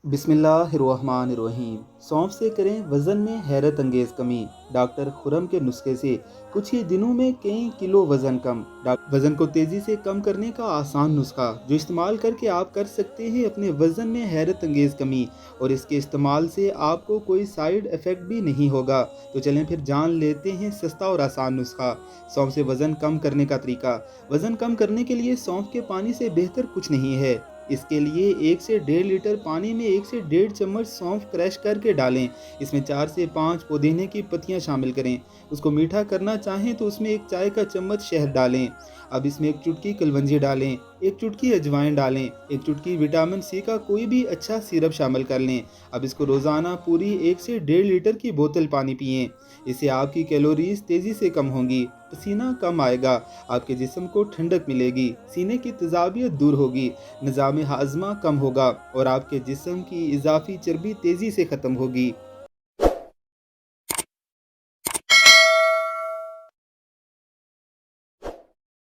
بسم اللہ الرحمن الرحیم۔ سونف سے کریں وزن میں حیرت انگیز کمی۔ ڈاکٹر خرم کے نسخے سے کچھ ہی دنوں میں کئی کلو وزن کم۔ وزن کو تیزی سے کم کرنے کا آسان نسخہ جو استعمال کر کے آپ کر سکتے ہیں اپنے وزن میں حیرت انگیز کمی، اور اس کے استعمال سے آپ کو کوئی سائیڈ ایفیکٹ بھی نہیں ہوگا۔ تو چلیں پھر جان لیتے ہیں سستا اور آسان نسخہ، سونف سے وزن کم کرنے کا طریقہ۔ وزن کم کرنے کے لیے سونف کے پانی سے بہتر کچھ نہیں ہے۔ اس کے لیے 1 سے 1.5 لیٹر پانی میں 1 سے 1.5 چمچ سونف کریش کر کے ڈالیں۔ اس میں 4 سے 5 پودینے کی پتیاں شامل کریں۔ اس کو میٹھا کرنا چاہیں تو اس میں 1 چائے کا چمچ شہد ڈالیں۔ اب اس میں 1 چٹکی کلونجی ڈالیں، 1 چٹکی اجوائن ڈالیں، 1 چٹکی وٹامن سی کا کوئی بھی اچھا سیرپ شامل کر لیں۔ اب اس کو روزانہ پوری 1 سے 1.5 لیٹر کی بوتل پانی پئیں۔ اس سے آپ کی کیلوریز تیزی سے کم ہوں گی، پسینہ کم آئے گا، آپ کے جسم کو ٹھنڈک ملے گی، سینے کی تیزابیت دور ہوگی، نظام ہاضمہ کم ہوگا اور آپ کے جسم کی اضافی چربی تیزی سے ختم ہوگی۔